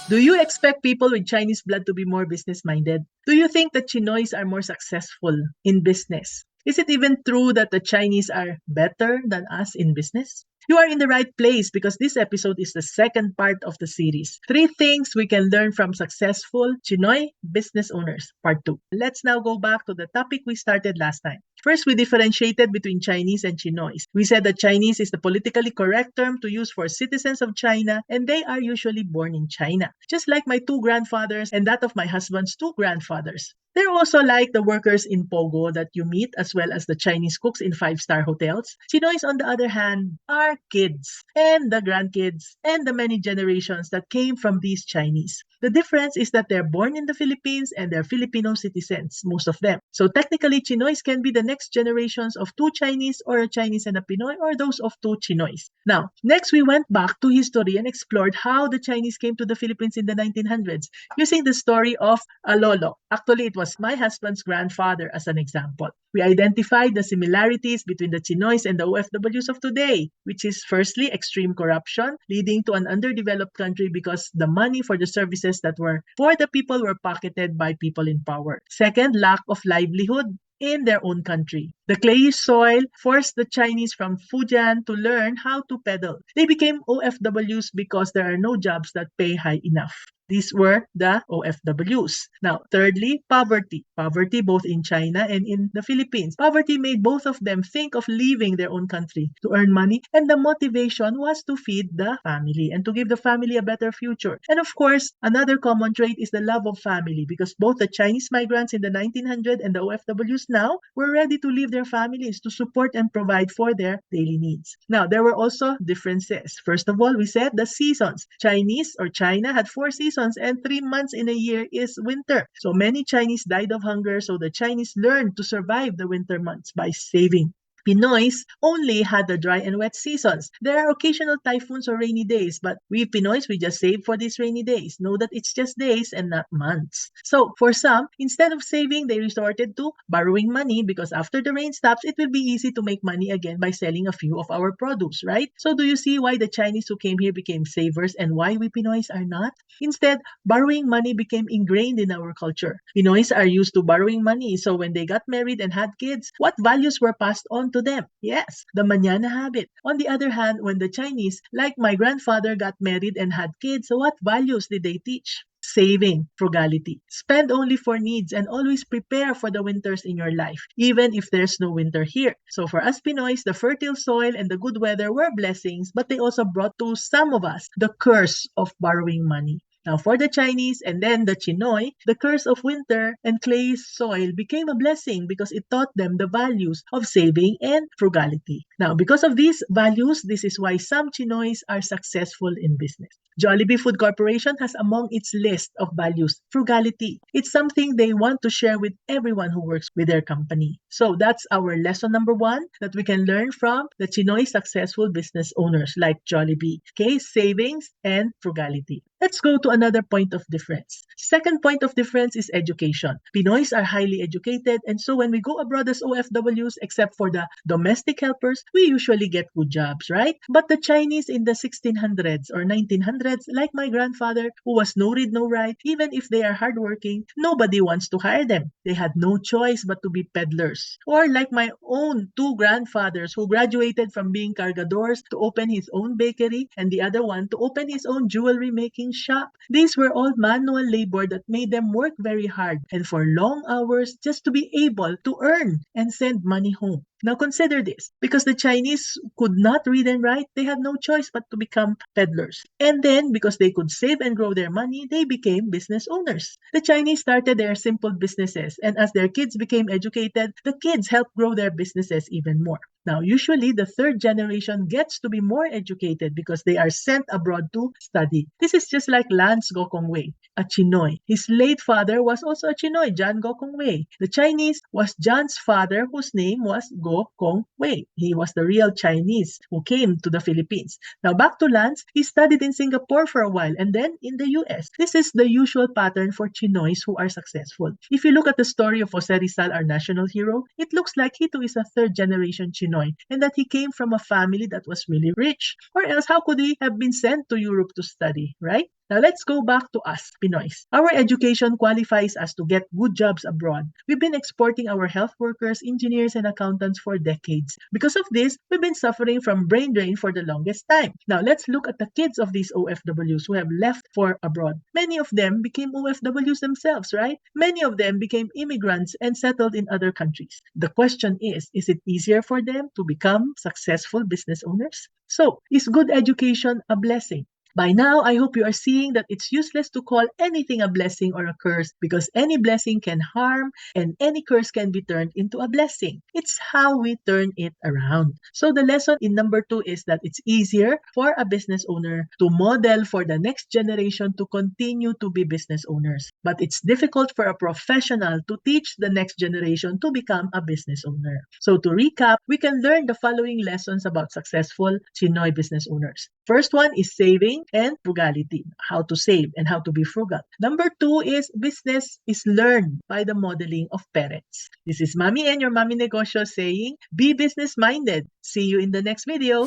Do you expect people with Chinese blood to be more business-minded? Do you think that Chinoys are more successful in business? Is it even true that the Chinese are better than us in business? You are in the right place because this episode is the second part of the series. 3 things we can learn from successful Chinoy business owners, part 2. Let's now go back to the topic we started last time. First, we differentiated between Chinese and Chinoys. We said that Chinese is the politically correct term to use for citizens of China, and they are usually born in China. Just like my 2 grandfathers and that of my husband's 2 grandfathers. They're also like the workers in Pogo that you meet, as well as the Chinese cooks in 5-star hotels. Chinoys, on the other hand, are kids and the grandkids and the many generations that came from these Chinese. The difference is that they're born in the Philippines and they're Filipino citizens, most of them. So technically, Chinoys can be the next generations of 2 Chinese or a Chinese and a Pinoy or those of 2 Chinoys. Now, next we went back to history and explored how the Chinese came to the Philippines in the 1900s using the story of a lolo. Actually, it was my husband's grandfather as an example. We identified the similarities between the Chinoys and the OFWs of today, which is firstly extreme corruption, leading to an underdeveloped country because the money for the services that were for the people were pocketed by people in power. Second, lack of livelihood in their own country. The clayey soil forced the Chinese from Fujian to learn how to pedal. They became OFWs because there are no jobs that pay high enough. These were the OFWs. Now, thirdly, poverty. Poverty both in China and in the Philippines. Poverty made both of them think of leaving their own country to earn money, and the motivation was to feed the family and to give the family a better future. And of course, another common trait is the love of family because both the Chinese migrants in the 1900 and the OFWs now were ready to leave their families to support and provide for their daily needs. Now, there were also differences. First of all, we said the seasons. Chinese or China had 4 seasons and 3 months in a year is winter. So many Chinese died of hunger, so the Chinese learned to survive the winter months by saving. Pinoys only had the dry and wet seasons. There are occasional typhoons or rainy days, but we Pinoys, we just save for these rainy days. Know that it's just days and not months. So for some, instead of saving, they resorted to borrowing money because after the rain stops, it will be easy to make money again by selling a few of our produce, right? So do you see why the Chinese who came here became savers and why we Pinoys are not? Instead, borrowing money became ingrained in our culture. Pinoys are used to borrowing money, so when they got married and had kids, what values were passed on to them? Yes, the mañana habit. On the other hand, when the Chinese, like my grandfather, got married and had kids, so what values did they teach? Saving, frugality. Spend only for needs and always prepare for the winters in your life, even if there's no winter here. So for us Pinoys, the fertile soil and the good weather were blessings, but they also brought to some of us the curse of borrowing money. Now, for the Chinese and then the Chinoy, the curse of winter and clay soil became a blessing because it taught them the values of saving and frugality. Now, because of these values, this is why some Chinoys are successful in business. Jollibee Food Corporation has among its list of values frugality. It's something they want to share with everyone who works with their company. So that's our lesson number 1 that we can learn from the Chinoy successful business owners like Jollibee. Okay, savings and frugality. Let's go to another point of difference. Second point of difference is education. Pinoys are highly educated, and so when we go abroad as OFWs, except for the domestic helpers, we usually get good jobs, right? But the Chinese in the 1600s or 1900s, like my grandfather, who was no read, no write, even if they are hardworking, nobody wants to hire them. They had no choice but to be peddlers. Or like my own 2 grandfathers who graduated from being cargadores to open his own bakery, and the other one to open his own jewelry making shop. These were all manual labor that made them work very hard and for long hours just to be able to earn and send money home. Now consider this, because the Chinese could not read and write, they had no choice but to become peddlers. And then, because they could save and grow their money, they became business owners. The Chinese started their simple businesses, and as their kids became educated, the kids helped grow their businesses even more. Now, usually the third generation gets to be more educated because they are sent abroad to study. This is just like Lance Gokong Wei, a Chinoy. His late father was also a Chinoy, John Gokong Wei. The Chinese was John's father, whose name was Gokong Wei. He was the real Chinese who came to the Philippines. Now, back to Lance, he studied in Singapore for a while and then in the US. This is the usual pattern for Chinoys who are successful. If you look at the story of Jose Rizal, our national hero, it looks like he too is a third generation Chinoy and that he came from a family that was really rich. Or else, how could he have been sent to Europe to study, right? Now let's go back to us, Pinoys. Our education qualifies us to get good jobs abroad. We've been exporting our health workers, engineers, and accountants for decades. Because of this, we've been suffering from brain drain for the longest time. Now let's look at the kids of these OFWs who have left for abroad. Many of them became OFWs themselves, right? Many of them became immigrants and settled in other countries. The question is it easier for them to become successful business owners? So, is good education a blessing? By now, I hope you are seeing that it's useless to call anything a blessing or a curse because any blessing can harm and any curse can be turned into a blessing. It's how we turn it around. So the lesson in number 2 is that it's easier for a business owner to model for the next generation to continue to be business owners. But it's difficult for a professional to teach the next generation to become a business owner. So to recap, we can learn the following lessons about successful Chinoy business owners. First one is saving and frugality, how to save and how to be frugal. Number 2 is business is learned by the modeling of parents. This is Mommy and your Mommy Negosyo saying, be business minded. See you in the next video.